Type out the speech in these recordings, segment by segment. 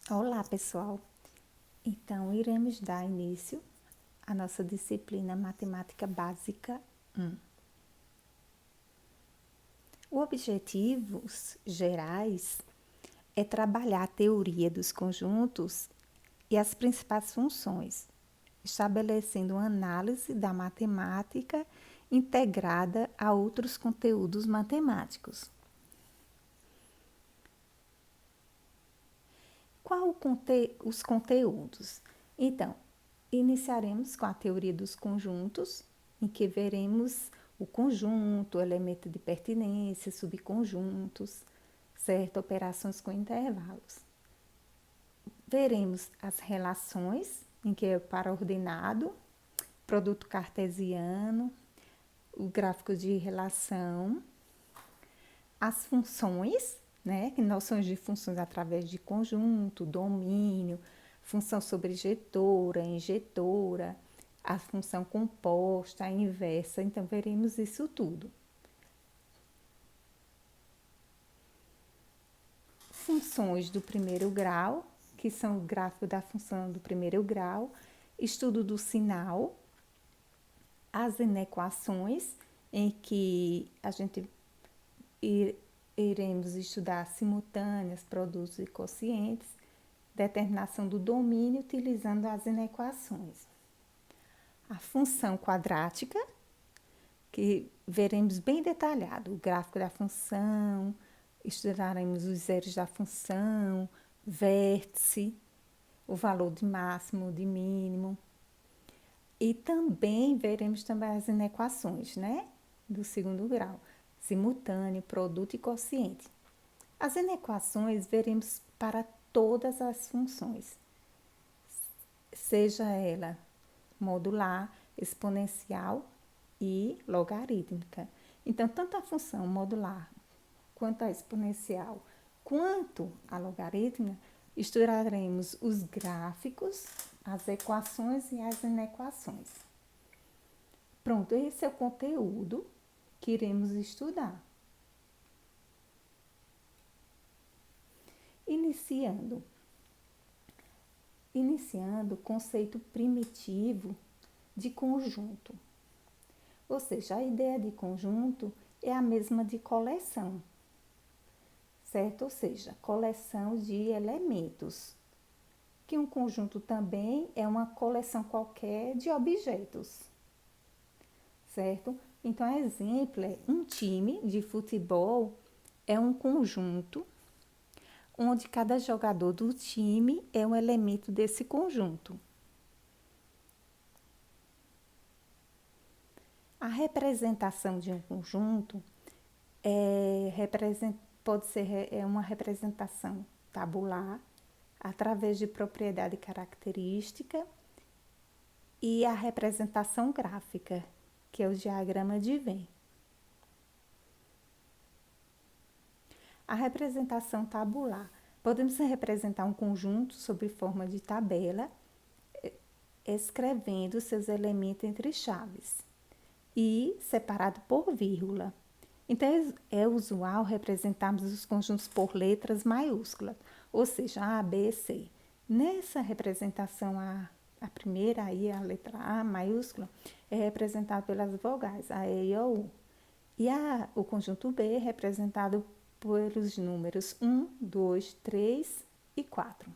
Olá, pessoal! Então, iremos dar início à nossa disciplina Matemática Básica 1. O objetivos gerais é trabalhar a teoria dos conjuntos e as principais funções, estabelecendo uma análise da matemática integrada a outros conteúdos matemáticos. Os conteúdos? Então, iniciaremos com a teoria dos conjuntos, em que veremos o conjunto, o elemento de pertinência, subconjuntos, certo? Operações com intervalos. Veremos as relações, em que é para ordenado, produto cartesiano, o gráfico de relação, as funções, né? Noções de funções através de conjunto, domínio, função sobrejetora, injetora, a função composta, a inversa. Então, veremos isso tudo. Funções do primeiro grau, que são o gráfico da função do primeiro grau, estudo do sinal, as inequações, em que a gente iremos estudar simultâneas, produtos e quocientes, determinação do domínio utilizando as inequações. A função quadrática, que veremos bem detalhado, o gráfico da função, estudaremos os zeros da função, vértice, o valor de máximo, de mínimo. E também veremos também as inequações, né? Do segundo grau, simultâneo, produto e quociente. As inequações veremos para todas as funções, seja ela modular, exponencial e logarítmica. Então, tanto a função modular quanto a exponencial, quanto a logarítmica, estudaremos os gráficos, as equações e as inequações. Pronto, esse é o conteúdo que iremos estudar. Iniciando o conceito primitivo de conjunto. Ou seja, a ideia de conjunto é a mesma de coleção, certo? Ou seja, coleção de elementos. Que um conjunto também é uma coleção qualquer de objetos, certo? Então, exemplo é um time de futebol é um conjunto onde cada jogador do time é um elemento desse conjunto. A representação de um conjunto pode ser uma representação tabular, através de propriedade característica, e a representação gráfica, que é o diagrama de Venn. A representação tabular. Podemos representar um conjunto sob forma de tabela, escrevendo seus elementos entre chaves e separado por vírgula. Então, é usual representarmos os conjuntos por letras maiúsculas, ou seja, A, B, C. Nessa representação, a primeira, aí, a letra A maiúscula, é representada pelas vogais, A, E, I, O, U. E o conjunto B é representado pelos números 1, 2, 3 e 4.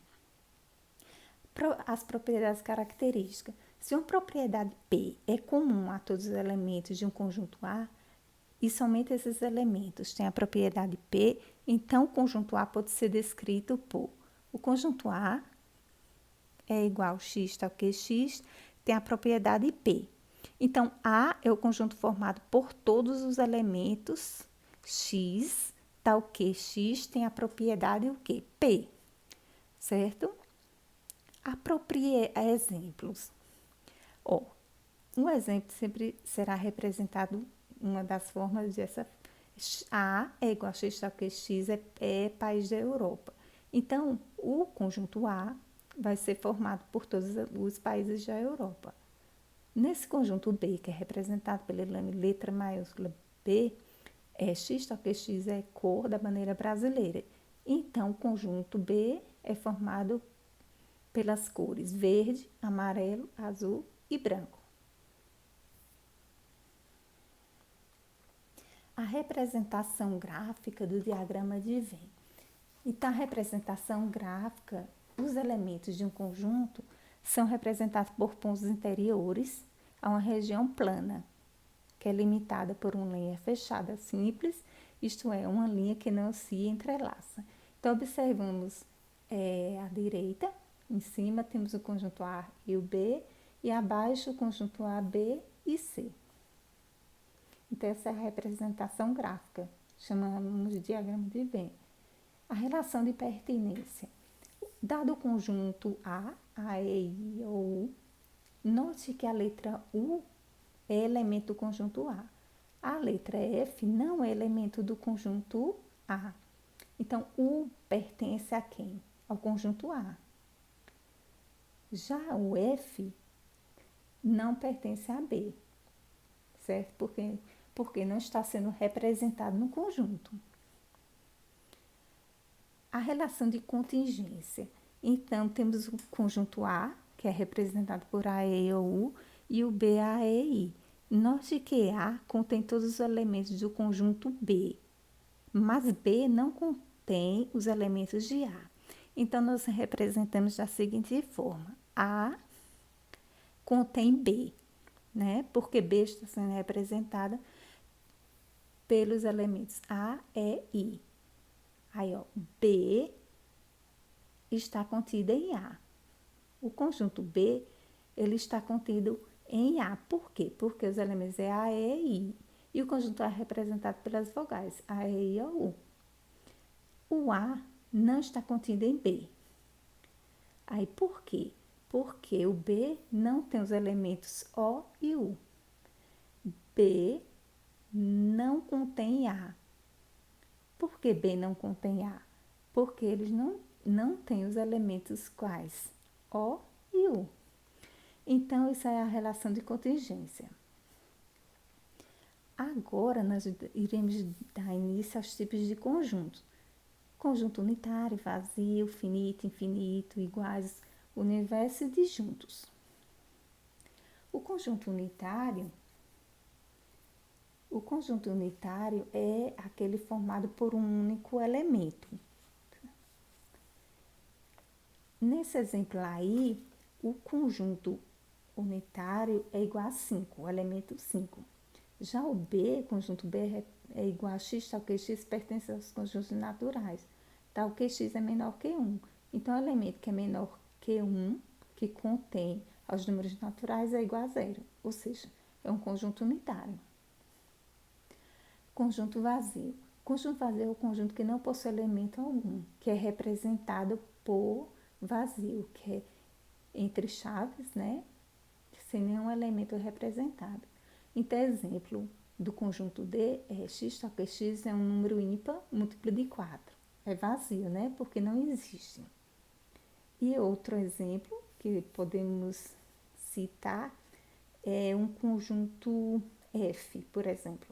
As propriedades características. Se uma propriedade P é comum a todos os elementos de um conjunto A, e somente esses elementos têm a propriedade P, então o conjunto A pode ser descrito por: o conjunto A é igual a x tal que x, tem a propriedade P. Então, A é o conjunto formado por todos os elementos x, tal que x tem a propriedade o quê? P, certo? Exemplos. Um exemplo sempre será representado, uma das formas dessa: A é igual a x tal que x é país da Europa. Então, o conjunto A vai ser formado por todos os países da Europa. Nesse conjunto B, que é representado pela letra maiúscula B, x tal que x é cor da bandeira brasileira. Então, o conjunto B é formado pelas cores verde, amarelo, azul e branco. A representação gráfica do diagrama de Venn. Então, a representação gráfica, os elementos de um conjunto são representados por pontos interiores a uma região plana, que é limitada por uma linha fechada simples, isto é, uma linha que não se entrelaça. Então, observamos à direita, em cima temos o conjunto A e o B, e abaixo o conjunto A, B e C. Então, essa é a representação gráfica, chamamos de diagrama de Venn. A relação de pertinência. Dado o conjunto A, E, I ou U, note que a letra U é elemento do conjunto A. A letra F não é elemento do conjunto A. Então, U pertence a quem? Ao conjunto A. Já o F não pertence a B, certo? Porque não está sendo representado no conjunto. A relação de contingência. Então, temos o conjunto A, que é representado por A, E ou U, e o B, A, E, I. Note que A contém todos os elementos do conjunto B, mas B não contém os elementos de A. Então, nós representamos da seguinte forma: A contém B, né? Porque B está sendo representada pelos elementos A, E, I. Aí, ó, B está contida em A. O conjunto B, ele está contido em A. Por quê? Porque os elementos é A, E, I. E o conjunto A é representado pelas vogais A, E, I ou U. O A não está contido em B. Aí, por quê? Porque o B não tem os elementos O e U. B não contém A. Por que B não contém A? Porque eles não têm os elementos quais? O e U. Então, isso é a relação de contingência. Agora, nós iremos dar início aos tipos de conjuntos. Conjunto unitário, vazio, finito, infinito, iguais, universo e disjuntos. O conjunto unitário é aquele formado por um único elemento. Nesse exemplo aí, o conjunto unitário é igual a 5, o elemento 5. Já o B, conjunto B, é igual a x, tal que x pertence aos conjuntos naturais, tal que x é menor que 1. Então, o elemento que é menor que 1, que contém os números naturais, é igual a 0, ou seja, é um conjunto unitário. Conjunto vazio. Conjunto vazio é o conjunto que não possui elemento algum, que é representado por vazio, que é entre chaves, né? Sem nenhum elemento representado. Então, exemplo do conjunto D é x, só que x é um número ímpar múltiplo de 4. É vazio, né? Porque não existe. E outro exemplo que podemos citar é um conjunto F, por exemplo.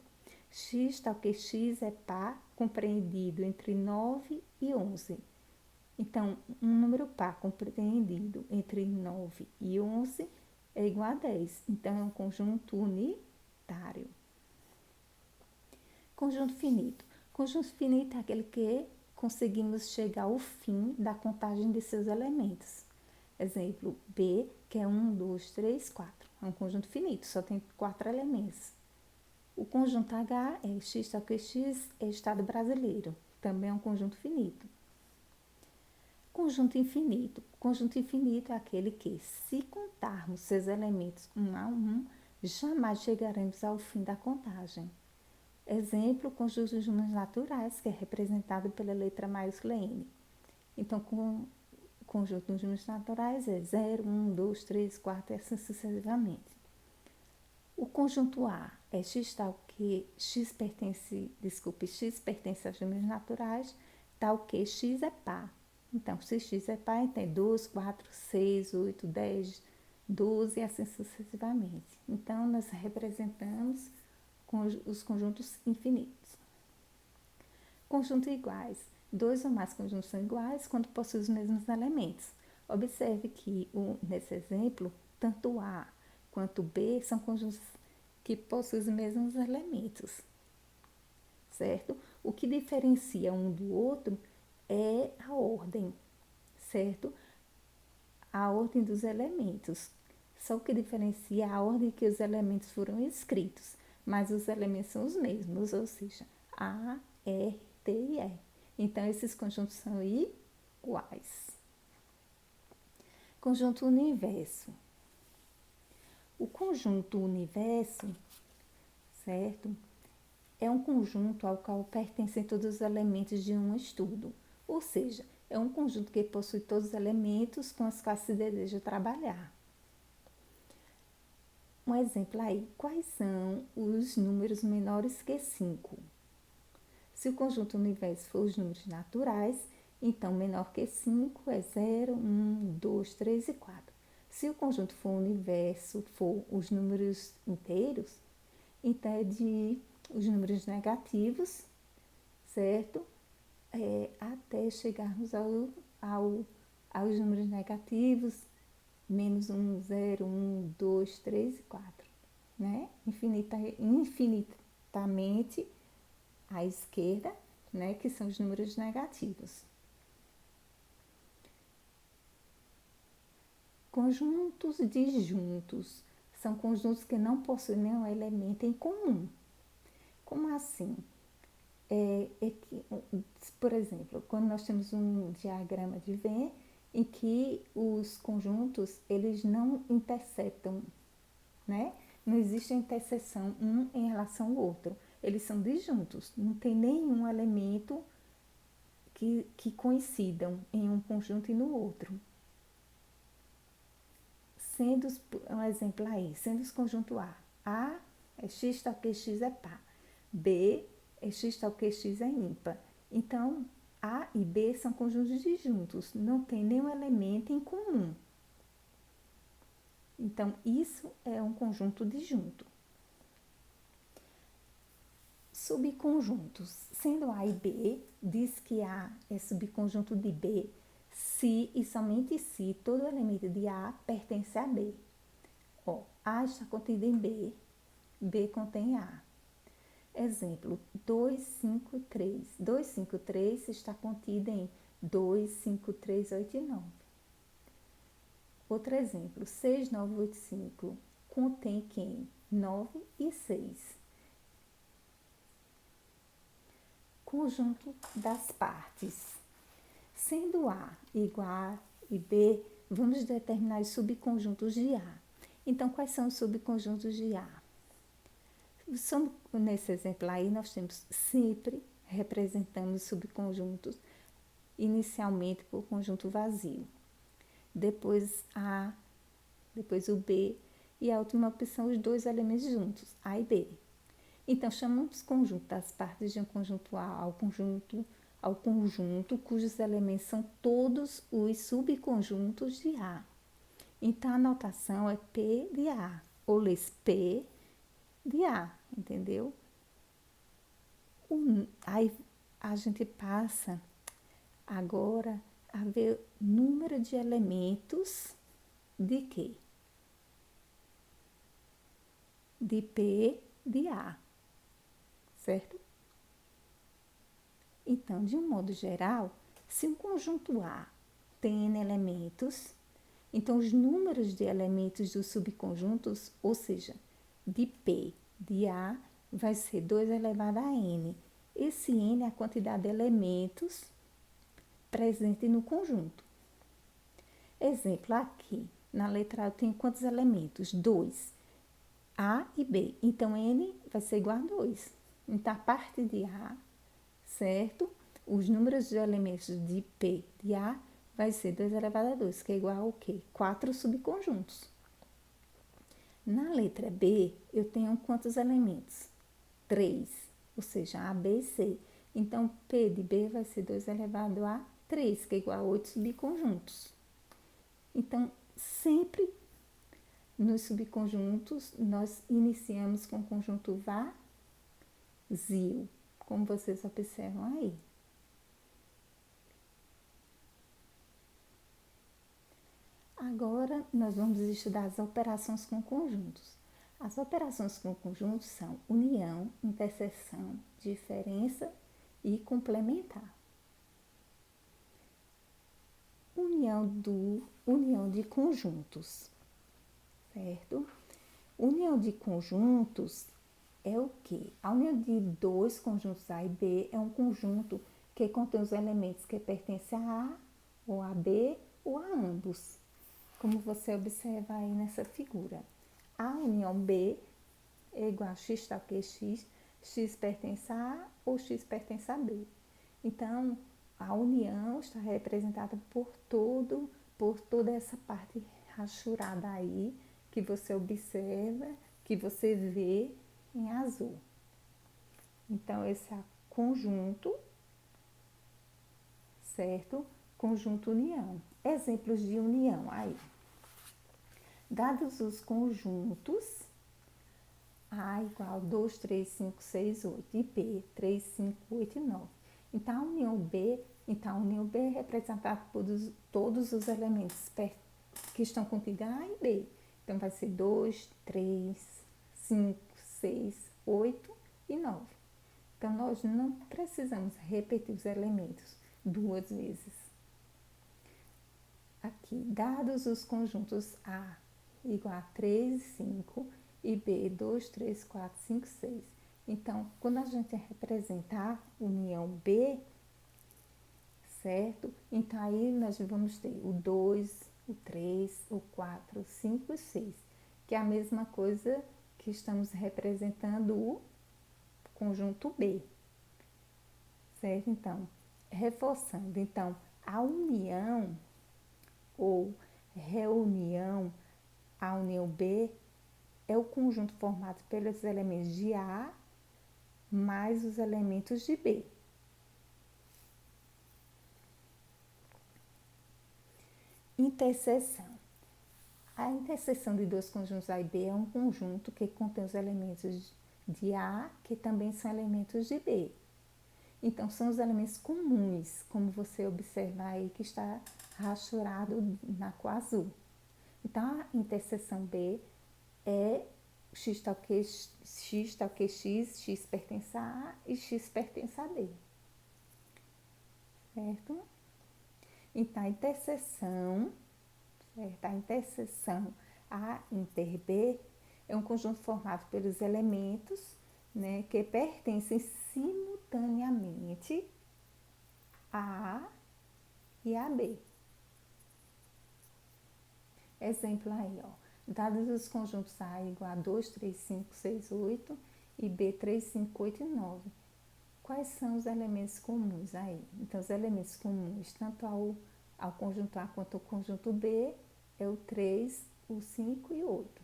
X, tal que x é par compreendido entre 9 e 11. Então, um número par compreendido entre 9 e 11 é igual a 10. Então, é um conjunto unitário. Conjunto finito. Conjunto finito é aquele que conseguimos chegar ao fim da contagem de seus elementos. Exemplo, B, que é 1, 2, 3, 4. É um conjunto finito, só tem 4 elementos. O conjunto H é x, só que x é estado brasileiro. Também é um conjunto finito. Conjunto infinito. Conjunto infinito é aquele que, se contarmos seus elementos um a um, jamais chegaremos ao fim da contagem. Exemplo, conjunto de números naturais, que é representado pela letra maiúscula N. Então, o conjunto de números naturais é 0, 1, 2, 3, 4 e assim sucessivamente. O conjunto A é x tal que x pertence aos números naturais, tal que x é par. Então, se x é par, tem 2, 4, 6, 8, 10, 12 e assim sucessivamente. Então, nós representamos os conjuntos infinitos. Conjuntos iguais. Dois ou mais conjuntos são iguais quando possuem os mesmos elementos. Observe que, nesse exemplo, tanto A quanto B são conjuntos que possuem os mesmos elementos, certo? O que diferencia um do outro é a ordem, certo? A ordem dos elementos. Só o que diferencia é a ordem que os elementos foram escritos, mas os elementos são os mesmos, ou seja, A, R, T e E. Então, esses conjuntos são iguais. Conjunto universo. O conjunto universo, certo? É um conjunto ao qual pertencem todos os elementos de um estudo. Ou seja, é um conjunto que possui todos os elementos com os quais se deseja trabalhar. Um exemplo aí, quais são os números menores que 5? Se o conjunto universo for os números naturais, então menor que 5 é 0, 1, 2, 3 e 4. Se o conjunto for universo, for os números inteiros, então é de os números negativos, certo? Até chegarmos aos números negativos, menos 1, 0, 1, 2, 3 e 4. Né? Infinitamente à esquerda, né? Que são os números negativos. Conjuntos disjuntos são conjuntos que não possuem nenhum elemento em comum. Como assim? Por exemplo, quando nós temos um diagrama de Venn em que os conjuntos eles não interceptam, né? Não existe interseção um em relação ao outro. Eles são disjuntos, não tem nenhum elemento que coincidam em um conjunto e no outro. Sendo um exemplo aí, sendo os conjuntos A é x tal que x é par, B é x tal que x é ímpar. Então, A e B são conjuntos disjuntos, não tem nenhum elemento em comum. Então, isso é um conjunto disjunto. Subconjuntos. Sendo A e B, diz que A é subconjunto de B se e somente se todo elemento de A pertence a B. A está contido em B, B contém A. Exemplo, 2, 5 e 3. 2, 5, 3 está contido em 2, 5, 3, 8 e 9. Outro exemplo, 6, 9, 8, 5 contém quem? 9 e 6. Conjunto das partes. Sendo A igual a e B, vamos determinar os subconjuntos de A. Então, quais são os subconjuntos de A? Nesse exemplo aí, nós temos sempre representamos subconjuntos inicialmente por conjunto vazio. Depois A, depois o B e a última opção os dois elementos juntos, A e B. Então, chamamos conjunto das partes de um conjunto A ao conjunto cujos elementos são todos os subconjuntos de A. Então, a notação é P de A, ou lês P de A, entendeu? Aí a gente passa agora a ver número de elementos de quê? De P de A, certo? Então, de um modo geral, se um conjunto A tem N elementos, então os números de elementos dos subconjuntos, ou seja, de P de A, vai ser 2 elevado a N. Esse N é a quantidade de elementos presente no conjunto. Exemplo, aqui, na letra A eu tenho quantos elementos? 2. A e B. Então, N vai ser igual a 2. Então, a parte de A, certo? Os números de elementos de P de A vai ser 2 elevado a 2, que é igual ao quê? 4 subconjuntos. Na letra B, eu tenho quantos elementos? 3, ou seja, A, B e C. Então, P de B vai ser 2 elevado a 3, que é igual a 8 subconjuntos. Então, sempre nos subconjuntos, nós iniciamos com o conjunto vazio, como vocês observam aí. Agora, nós vamos estudar as operações com conjuntos. As operações com conjuntos são união, interseção, diferença e complementar. União de conjuntos, certo? União de conjuntos é o quê? A união de dois conjuntos A e B é um conjunto que contém os elementos que pertencem a A, ou a B, ou a ambos, como você observa aí nessa figura. A união B é igual a x tal que x pertence a A ou x pertence a B. Então, a união está representada por toda essa parte rachurada aí, que você observa, que você vê em azul. Então, esse é o conjunto, certo? Conjunto união. Exemplos de união aí. Dados os conjuntos, A igual 2, 3, 5, 6, 8 e B 3, 5, 8 e 9. Então, a união B é representada por todos os elementos que estão contidos em A e B. Então, vai ser 2, 3, 5, 6, 8 e 9. Então, nós não precisamos repetir os elementos duas vezes. Aqui, dados os conjuntos A igual a 3, 5 e B 2, 3, 4, 5, 6. Então, quando a gente representar união B, certo? Então, aí nós vamos ter o 2, o 3, o 4, o 5 e o 6, que é a mesma coisa que estamos representando o conjunto B, certo? Então, reforçando, então, a união ou reunião, a união B é o conjunto formado pelos elementos de A mais os elementos de B. Interseção. A interseção de dois conjuntos A e B é um conjunto que contém os elementos de A, que também são elementos de B. Então, são os elementos comuns, como você observa aí que está rachurado na cor azul. Então, a interseção B é x tal que x pertence a A e x pertence a B. Certo? Então, a interseção A inter B é um conjunto formado pelos elementos, né, que pertencem simultaneamente a A e a B. Exemplo aí, ó. Dados os conjuntos A igual a 2, 3, 5, 6, 8 e B 3, 5, 8 e 9. Quais são os elementos comuns aí? Então, os elementos comuns, tanto ao conjunto A quanto ao conjunto B, é o 3, o 5 e o 8.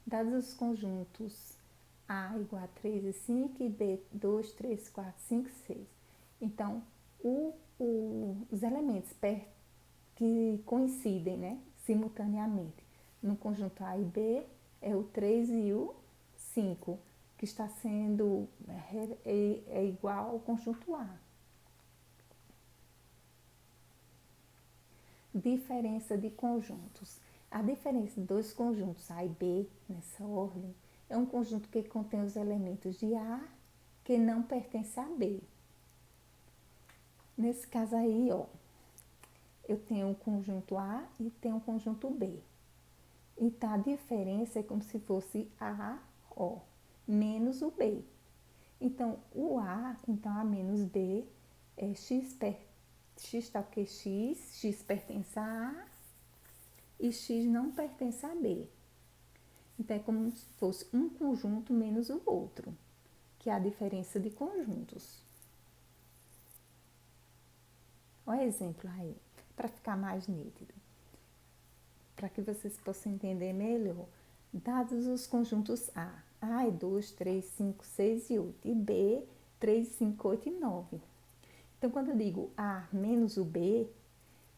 Dados os conjuntos A igual a 3 e 5 e B 2, 3, 4, 5 e 6. Então, os elementos que coincidem, né, simultaneamente no conjunto A e B é o 3 e o 5, que está sendo igual ao conjunto A. Diferença de conjuntos. A diferença de dois conjuntos A e B, nessa ordem, é um conjunto que contém os elementos de A que não pertencem a B. Nesse caso aí, ó, eu tenho um conjunto A e tenho um conjunto B. Então, a diferença é como se fosse A, O, menos o B. Então, o A, então A menos B, é x tal que x pertence a A e x não pertence a B. Então, é como se fosse um conjunto menos o outro, que é a diferença de conjuntos. Olha o exemplo aí, para ficar mais nítido, para que vocês possam entender melhor. Dados os conjuntos A é 2, 3, 5, 6 e 8, e B, 3, 5, 8 e 9. Então, quando eu digo A menos o B,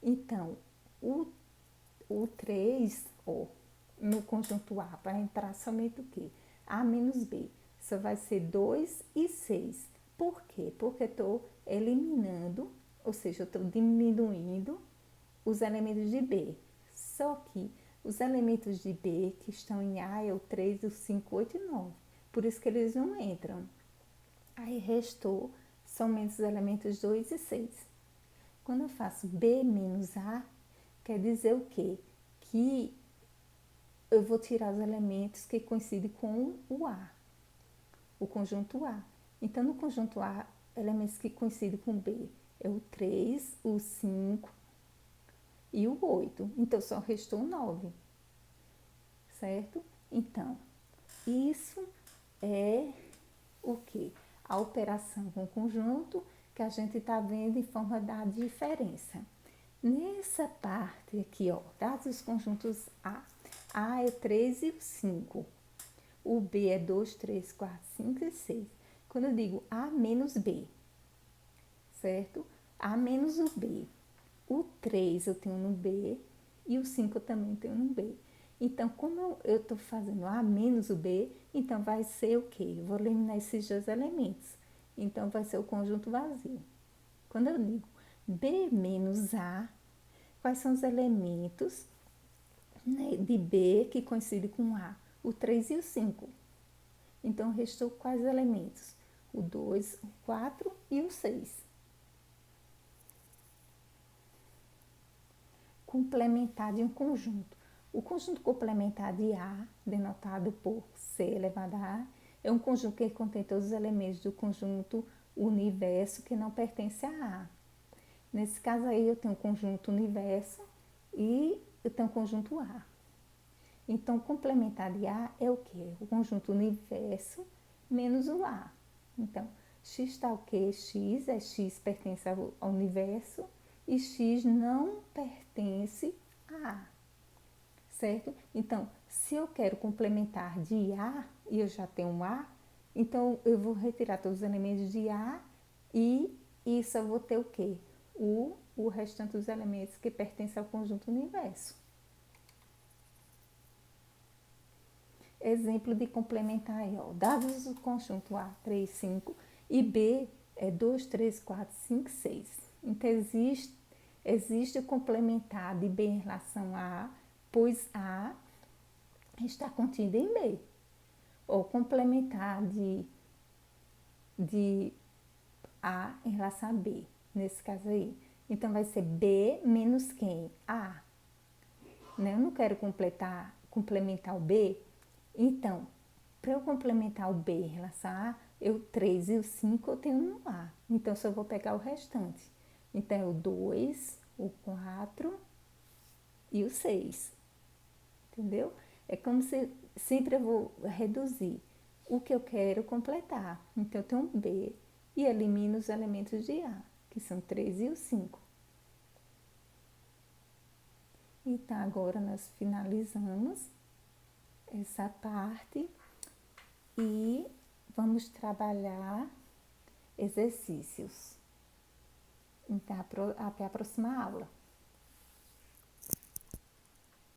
então, o 3, ó, no conjunto A, vai entrar somente o quê? A menos B, só vai ser 2 e 6. Por quê? Porque estou eliminando, ou seja, eu estou diminuindo os elementos de B, Só que os elementos de B que estão em A é o 3, o 5, 8 e 9. Por isso que eles não entram. Aí restou somente os elementos 2 e 6. Quando eu faço B menos A, quer dizer o quê? Que eu vou tirar os elementos que coincidem com o A, o conjunto A. Então, no conjunto A, elementos que coincidem com B é o 3, o 5 e o 8. Então, só restou o 9, certo? Então, isso é o quê? A operação com conjunto que a gente está vendo em forma da diferença. Nessa parte aqui, ó, dados os conjuntos A é 3 e 5. O B é 2, 3, 4, 5 e 6. Quando eu digo A menos B, certo? A menos o B. O 3 eu tenho no B e o 5 eu também tenho no B. Então, como eu estou fazendo A menos o B, então vai ser o quê? Eu vou eliminar esses dois elementos. Então, vai ser o conjunto vazio. Quando eu digo B menos A, quais são os elementos, né, de B que coincidem com A? O 3 e o 5. Então, restou quais elementos? O 2, o 4 e o 6. Complementar de um conjunto. O conjunto complementar de A, denotado por C elevado a A, é um conjunto que contém todos os elementos do conjunto universo que não pertence a A. Nesse caso aí, eu tenho o conjunto universo e eu tenho o conjunto A. Então, complementar de A é o quê? O conjunto universo menos o A. Então, x está o quê? X pertence ao universo e x não pertence a A, certo? Então, se eu quero complementar de A e eu já tenho um A, então eu vou retirar todos os elementos de A e isso eu vou ter o quê? O restante dos elementos que pertencem ao conjunto universo. Exemplo de complementar aí, ó. Dados o conjunto A, 3, 5 e B é 2, 3, 4, 5, 6. Então, existe o complementar de B em relação a A, pois A está contido em B. Ou complementar de A em relação a B, nesse caso aí. Então, vai ser B menos quem? A. Né? Eu não quero complementar o B. Então, para eu complementar o B em relação a A, o 3 e o 5 eu tenho no A. Então, só vou pegar o restante. Então, é o 2, o 4 e o 6. Entendeu? É como se sempre eu vou reduzir o que eu quero completar. Então, eu tenho um B e elimino os elementos de A, que são 3 e o 5. Então, agora nós finalizamos essa parte e vamos trabalhar exercícios. Então, até a próxima aula.